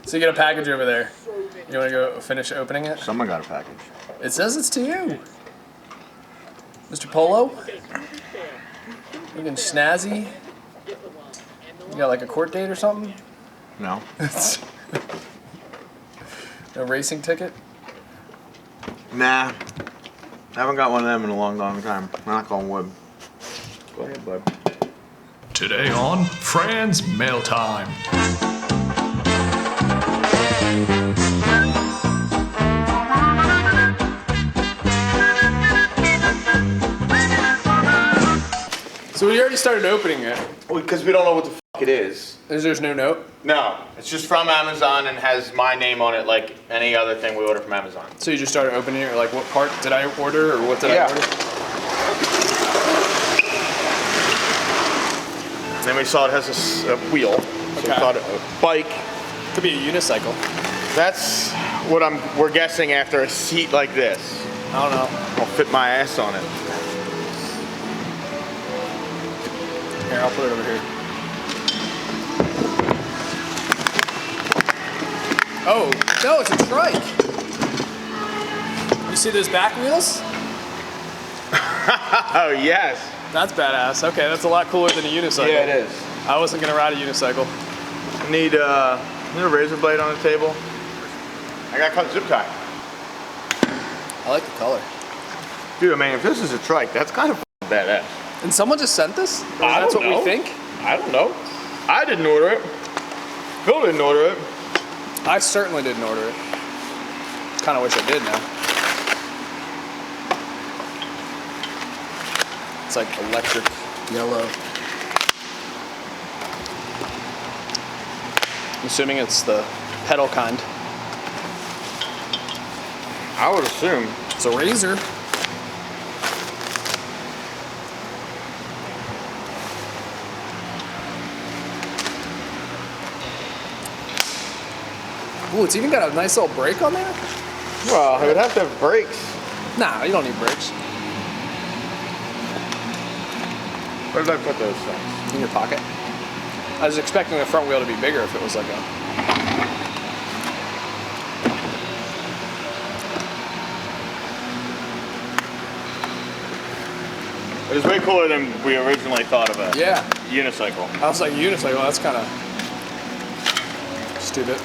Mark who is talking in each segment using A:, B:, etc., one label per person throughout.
A: So you get a package over there. You want to go finish opening it?
B: Someone got a package.
A: It says it's to you. Mr. Polo? Looking snazzy. You got like a court date or something?
B: No.
A: No racing ticket?
B: Nah. I haven't got one of them in a long, long time. Knock on wood. Go ahead, bud.
C: Today on Fran's Mail Time.
A: So we already started opening it.
B: Well, because we don't know what the fuck it is.
A: There's no note?
B: No. It's just from Amazon and has my name on it like any other thing we order from Amazon.
A: So you just started opening it, or like what part did I order, or what did I order?
B: And then we saw it has a wheel. So we thought a bike.
A: Could be a unicycle.
B: That's what we're guessing after a seat like this.
A: I don't know.
B: I'll fit my ass on it.
A: Here, I'll put it over here. Oh, no, it's a trike. You see those back wheels?
B: Oh, yes.
A: That's badass. Okay, that's a lot cooler than a unicycle.
B: Yeah, it is.
A: I wasn't gonna ride a unicycle.
B: I need a razor blade on the table. I got cut zip tie.
A: I like the color.
B: Dude, I mean, if this is a trike, that's kind of badass.
A: And someone just sent this? Or
B: I
A: that's
B: don't
A: what
B: know.
A: we think?
B: I don't know. I didn't order it. Phil didn't order it.
A: I certainly didn't order it. Kind of wish I did now. It's like electric yellow. I'm assuming it's the pedal kind.
B: I would assume.
A: It's a razor. Ooh, it's even got a nice little brake on there?
B: Well, it would have to have brakes.
A: Nah, you don't need brakes.
B: Where did I put those things?
A: In your pocket. I was expecting the front wheel to be bigger if it was like a...
B: It was way cooler than we originally thought of it.
A: Yeah.
B: Unicycle.
A: I was like, unicycle, that's kind of stupid.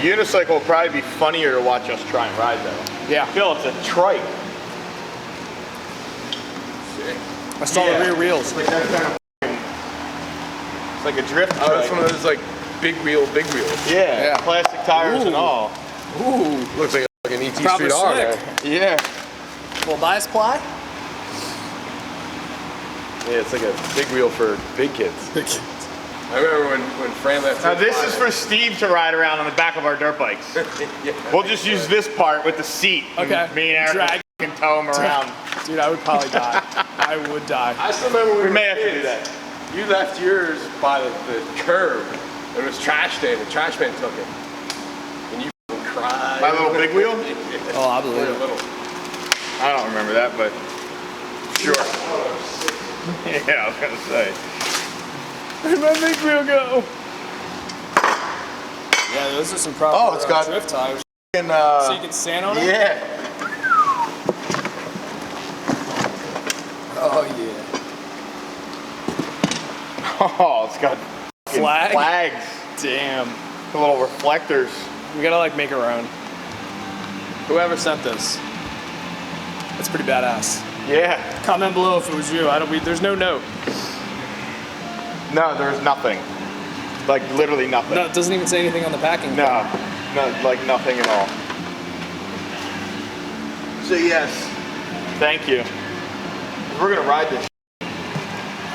B: Unicycle will probably be funnier to watch us try and ride though.
A: Yeah.
B: Phil, it's a trike.
A: I saw the rear wheels.
B: It's like that kind of it's like a drift trike.
D: Oh, that's one of those like big wheels.
B: Yeah. Plastic tires and all.
A: Ooh.
D: Looks like an ET
A: Proper
D: Street R.
A: slick.
B: Yeah.
A: Well, bias ply?
D: Yeah, it's like a big wheel for big kids. I remember when Fran left.
B: Now this is for Steve to ride around on the back of our dirt bikes.
D: Yeah.
B: We'll just use this part with the seat.
A: Okay.
B: And me and Eric
A: Drag.
B: can tow him around.
A: Dude, I would probably die. I would die.
D: I still remember
B: We may have to do that.
D: You left yours by the curb. It was trash day. The trash man took it, and you cried.
B: My little big wheel?
A: Oh, I believe it.
B: I don't remember that, but sure. Yeah, I was gonna say.
A: Where'd my big wheel go? Yeah, those are some proper
B: it's got
A: drift tires. So you can stand on it?
B: Yeah.
A: Oh, yeah.
B: Oh, it's got flags.
A: Damn.
B: The little reflectors.
A: We gotta like make our own. Whoever sent this, it's pretty badass.
B: Yeah.
A: Comment below if it was you. There's no note.
B: No, there's nothing. Like literally nothing.
A: No, it doesn't even say anything on the packing.
B: No, like nothing at all. So yes, thank you. We're gonna ride this.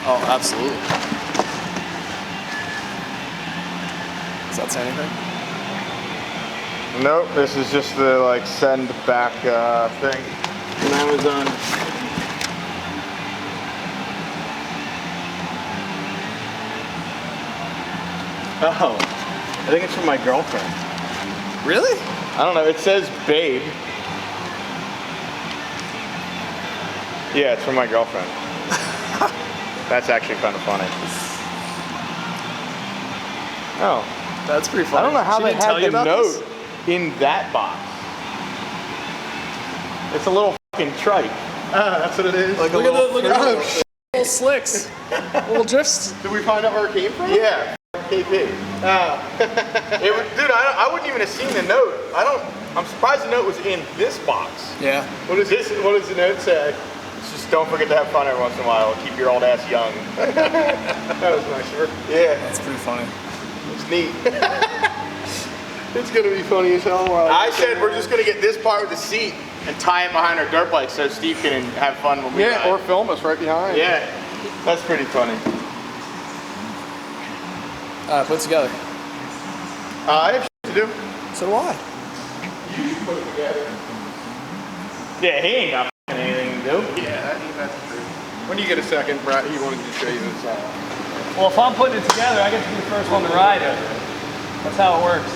A: Oh, absolutely. Does that say anything?
B: Nope, this is just the like send back thing from Amazon. Oh, I think it's from my girlfriend.
A: Really?
B: I don't know, it says babe. Yeah, it's from my girlfriend. That's actually kind of funny. Oh,
A: That's pretty funny.
B: I don't know how
A: She
B: they
A: didn't tell
B: had
A: you
B: the
A: about
B: note
A: this?
B: in that box. It's a little fucking trike.
E: That's what it is.
B: Like a
A: Look at
B: little,
A: the little slicks, little drifts.
E: Did we find out where it came from?
B: yeah, KP. It was, dude, I wouldn't even have seen the note. I'm surprised the note was in this box.
A: Yeah.
E: What does the note say?
B: It's just don't forget to have fun every once in a while. Keep your old ass young.
E: That was nice of her.
B: Yeah,
A: That's pretty funny.
B: it's neat.
E: It's gonna be funny as hell.
B: I said we're just gonna get this part with the seat and tie it behind our dirt bike so Steve can have fun when we ride.
E: or film us right behind.
B: Yeah, that's pretty funny.
A: Put it together.
B: I have shit to do.
A: So do I.
E: You put it together.
B: Yeah, he ain't got fucking anything to do.
E: Yeah, that's true. When you get a second, Brad, he wanted to show you this.
A: Well, if I'm putting it together, I get to be the first one to ride it. That's how it works.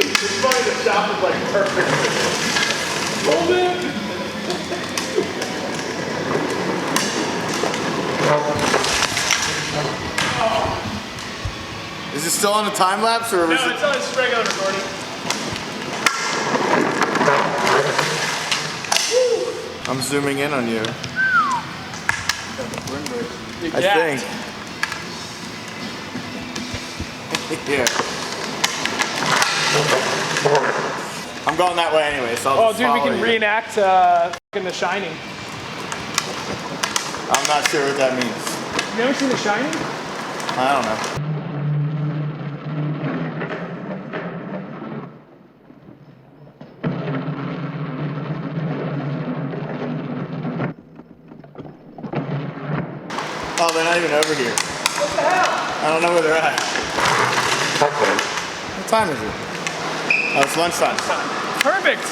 B: It's funny, the shop is like perfect. Hold it! Is it still on a time lapse or is it?
A: it's on its regular recording.
B: I'm zooming in on you. I
A: gapped.
B: think. Yeah. I'm going that way anyway, so I'll
A: Oh,
B: just
A: dude, we
B: follow
A: can
B: you.
A: reenact fucking The Shining.
B: I'm not sure what that means.
A: You ever seen The Shining?
B: I don't know. Oh, they're not even over here.
A: What the hell?
B: I don't know where they're at. What time is it? Oh, it's lunchtime.
A: Perfect.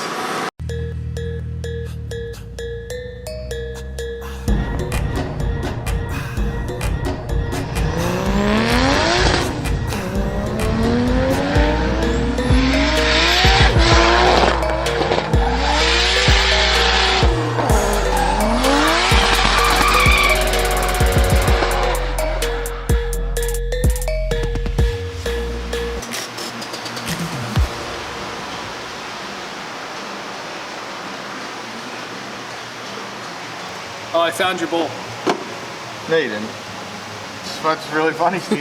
A: Oh, I found your bowl.
B: No, you didn't. That's really funny, Steve.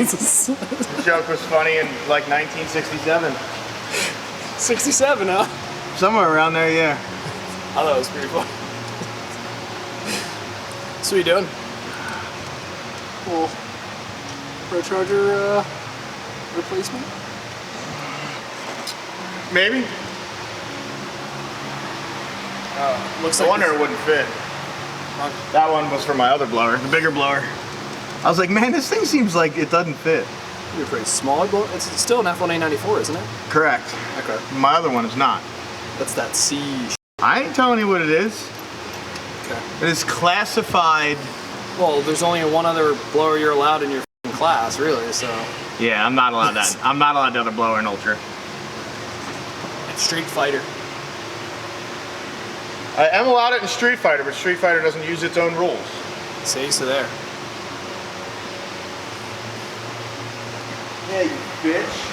B: The joke was funny in like 1967.
A: 67, huh?
B: Somewhere around there, yeah.
A: I thought it was pretty fun. So what are you doing? Well, Pro Charger replacement?
B: Maybe.
A: Looks
B: No
A: like
B: wonder it wouldn't fit. That one was for my other blower, the bigger blower. I was like, man, this thing seems like it doesn't fit.
A: you're pretty small. It's still an F1A94, isn't it?
B: Correct.
A: Okay.
B: My other one is not.
A: That's that C.
B: I ain't telling you what it is.
A: Okay.
B: It is classified.
A: Well, there's only one other blower you're allowed in your f***ing class, really, so.
B: Yeah, I'm not allowed that. I'm not allowed the other blower in Ultra.
A: Street Fighter.
B: I am allowed it in Street Fighter, but Street Fighter doesn't use its own rules.
A: See, so there.
B: Yeah, you bitch.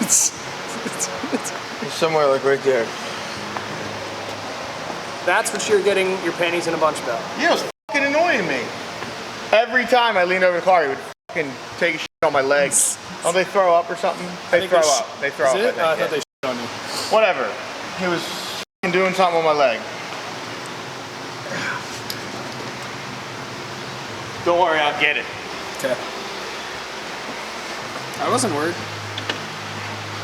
B: It's somewhere like right there.
A: That's what you're getting your panties in a bunch about.
B: Yeah, it was fucking annoying me. Every time I leaned over the car, he would fucking take a shit on my legs. Oh, they throw up or something? They throw up. They throw up.
A: Is it?
B: I
A: I
B: think,
A: thought they shit on you.
B: Whatever. He was fucking doing something on my leg. Don't worry, I'll get it.
A: Okay. I wasn't worried.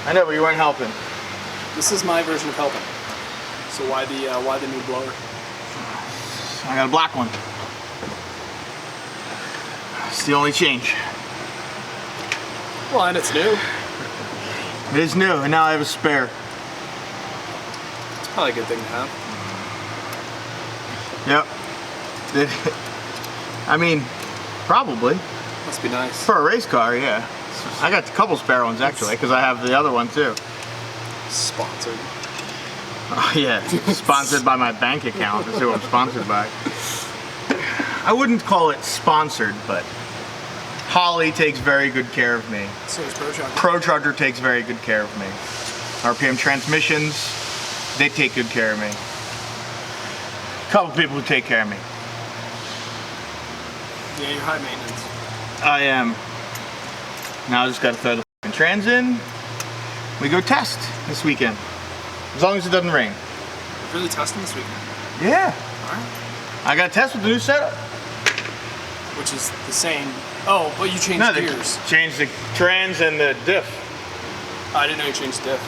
B: I know, but you weren't helping.
A: This is my version of helping. So why the new blower?
B: I got a black one. It's the only change.
A: Well, and it's new.
B: It is new, and now I have a spare.
A: It's probably a good thing to have.
B: Yep. I mean, probably.
A: Must be nice.
B: For a race car, yeah. I got a couple spare ones actually, because I have the other one too.
A: Sponsored.
B: Oh yeah, sponsored by my bank account is who I'm sponsored by. I wouldn't call it sponsored, but Holly takes very good care of me.
A: So is Pro Trucker.
B: Pro Trucker takes very good care of me. RPM Transmissions, they take good care of me. A couple people who take care of me.
A: Yeah, you're high maintenance.
B: I am. Now I just gotta throw the f***ing trans in. We go test this weekend. As long as it doesn't rain.
A: You're really testing this weekend?
B: Yeah.
A: Alright.
B: I got to test with the new setup.
A: Which is the same. Oh, but you changed gears.
B: Changed the trans and the diff.
A: I didn't know you changed diff.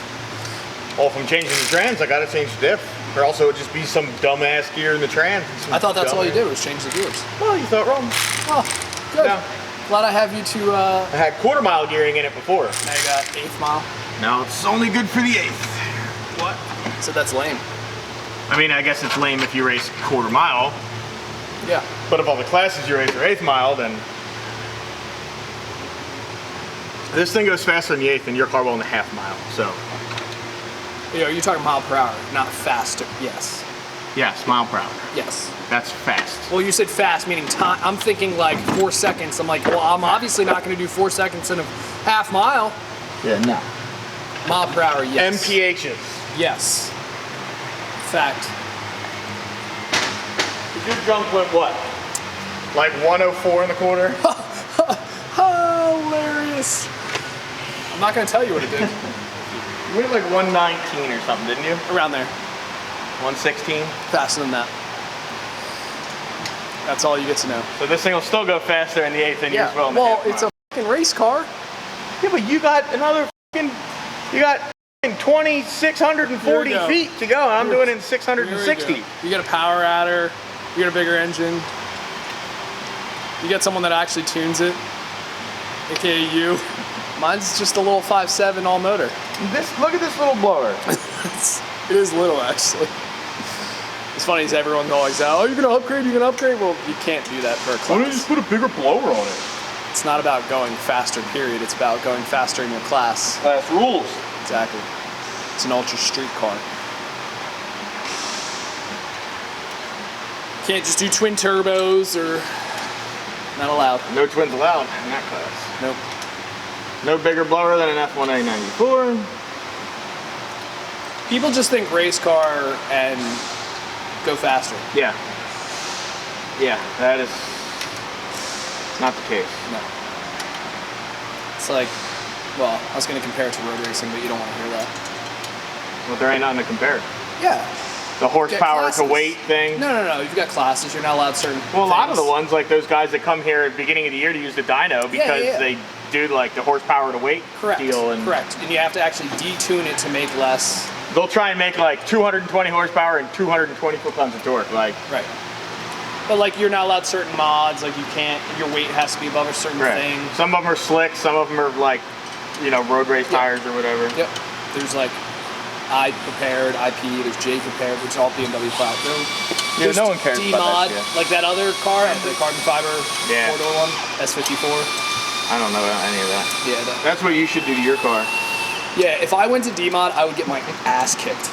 B: Well, if I'm changing the trans, I got to change the diff. Or else it would just be some dumbass gear in the trans.
A: I thought that's all you did was change the gears.
B: Well, you thought wrong.
A: Oh, good.
B: Yeah.
A: Glad I have you to.
B: I had quarter-mile gearing in it before.
A: Now you got 8th mile.
B: No, it's only good for the 8th.
A: What? So that's lame.
B: I mean, I guess it's lame if you race quarter-mile.
A: Yeah.
B: But if all the classes you race are 8th mile, then this thing goes faster than the 8th, and your car will in the half mile. So.
A: You know, you're talking mile per hour, not faster. Yes.
B: Yes, mile per hour.
A: Yes.
B: That's fast.
A: Well, you said fast, meaning time. I'm thinking like 4 seconds. I'm like, well, I'm obviously not going to do 4 seconds in a half mile.
B: Yeah, no.
A: Mile per hour, yes.
B: MPHs.
A: Yes. Fact.
B: Your jump went what? Like 104 in the quarter?
A: Hilarious. I'm not going to tell you what it did.
B: You went like 119 or something, didn't you?
A: Around there.
B: 116?
A: Faster than that. That's all you get to know.
B: So this thing will still go faster in the 8th than you as well in the half
A: it's
B: mile.
A: a fucking race car.
B: Yeah, but you got another fucking, you got 2,640 feet to go, and I'm doing it in 660.
A: You get a power adder, you get a bigger engine, you get someone that actually tunes it, aka you. Mine's just a little 5.7 all motor.
B: Look at this little blower.
A: It is little, actually. It's funny as everyone's always out, oh, you're gonna upgrade, Well, you can't do that per class.
B: Why don't you just put a bigger blower on it?
A: It's not about going faster, period. It's about going faster in your class.
B: Class rules.
A: Exactly. It's an ultra street car. Can't just do twin turbos or not allowed.
B: No twins allowed in that class.
A: Nope.
B: No bigger blower than an F1A94.
A: People just think race car and go faster.
B: Yeah. Yeah, that is not the case.
A: No. It's like, well, I was going to compare it to road racing, but you don't want to hear that.
B: Well, there ain't nothing to compare.
A: Yeah.
B: The horsepower to weight thing.
A: No. You've got classes. You're not allowed certain
B: Well, a lot of
A: things.
B: the ones, like those guys that come here at the beginning of the year to use the dyno because they do like the horsepower to weight deal. And
A: Correct. And you have to actually detune it to make less.
B: They'll try and make like 220 horsepower and 220 foot-pounds of torque. Like.
A: Right. But like you're not allowed certain mods. Like you can't. Your weight has to be above a certain thing.
B: Some of them are slick. Some of them are like, you know, road race tires or whatever.
A: Yep. There's like I prepared, IP. There's J prepared, which is all BMW platform.
B: Yeah, no one cares about that shit.
A: like that other car, the carbon fiber four-door one, S54.
B: I don't know any of that.
A: Yeah.
B: That's what you should do to your car.
A: Yeah. If I went to D-Mod, I would get my ass kicked.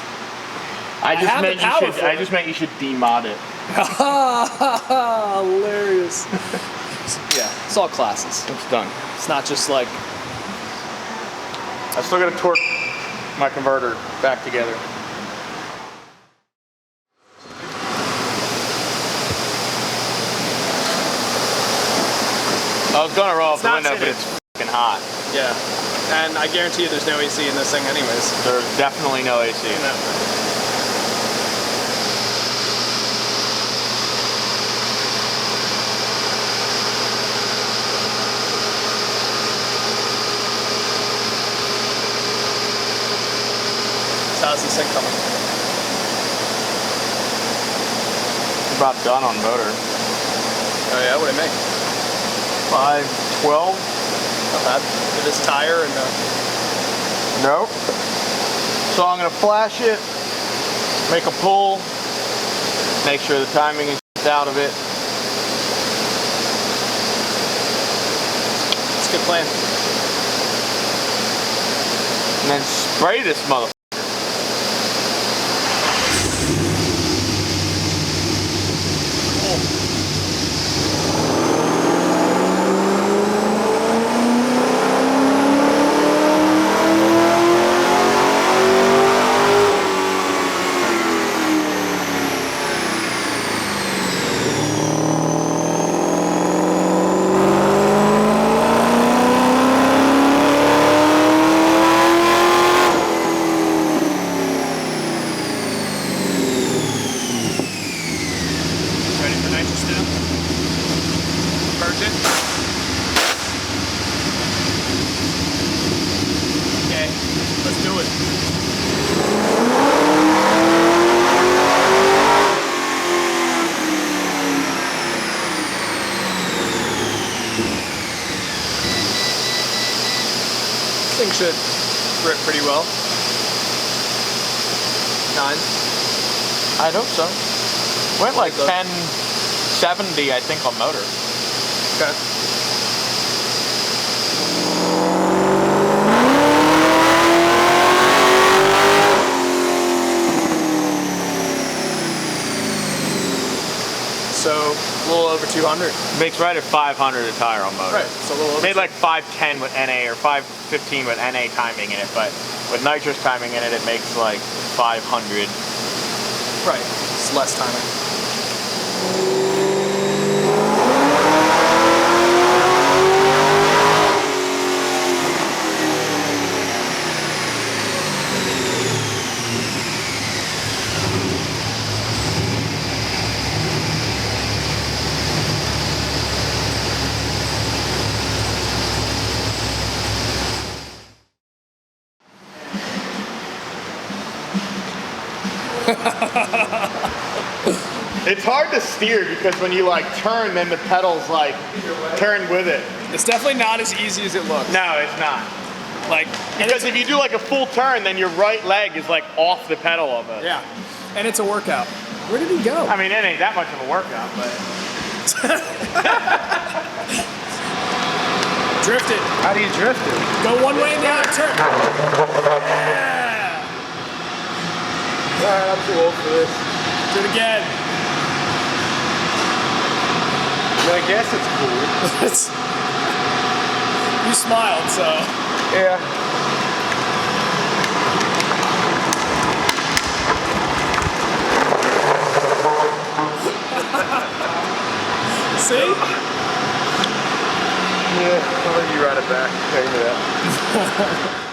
B: I just meant you should demod it.
A: Hilarious. Yeah, it's all classes.
B: It's done.
A: It's not just like.
B: I still got to torque my converter back together. I was gonna roll out the window, but it's fucking hot.
A: Yeah, and I guarantee you there's no AC in this thing anyways.
B: There's definitely no AC.
A: No. how's this thing coming?
B: About done on motor.
A: Oh yeah, what do you make?
B: 512.
A: Not bad. With this tire and
B: Nope. So I'm gonna flash it, make a pull, make sure the timing is out of it.
A: it's a good plan.
B: And then spray this motherfucker.
A: Ready for nitrous now? Purge it. Okay, let's do it. This thing should grip pretty well. 9.
B: I hope so. Went like 1070, I think, on motor.
A: Okay. So a little over 200.
B: Makes right at 500 a tire on motor.
A: Right. So a little over.
B: Made like 510 with NA or 515 with NA timing in it, but with nitrous timing in it, it makes like 500.
A: Right. It's less timing.
B: It's hard to steer because when you like turn, then the pedals like turn with it.
A: It's definitely not as easy as it looks.
B: No, it's not.
A: Like,
B: Because if you do like a full turn, then your right leg is like off the pedal of it.
A: yeah, and it's a workout. Where did he go?
B: I mean, it ain't that much of a workout, but.
A: Drift it.
B: How do you drift it?
A: Go one way and the other. Turn. Yeah.
D: Alright, I'm too old for this.
A: Do it again.
D: I mean, I guess it's cool.
A: You smiled, so.
D: Yeah.
A: See?
D: Yeah, I'll let you ride it back. Tell you that.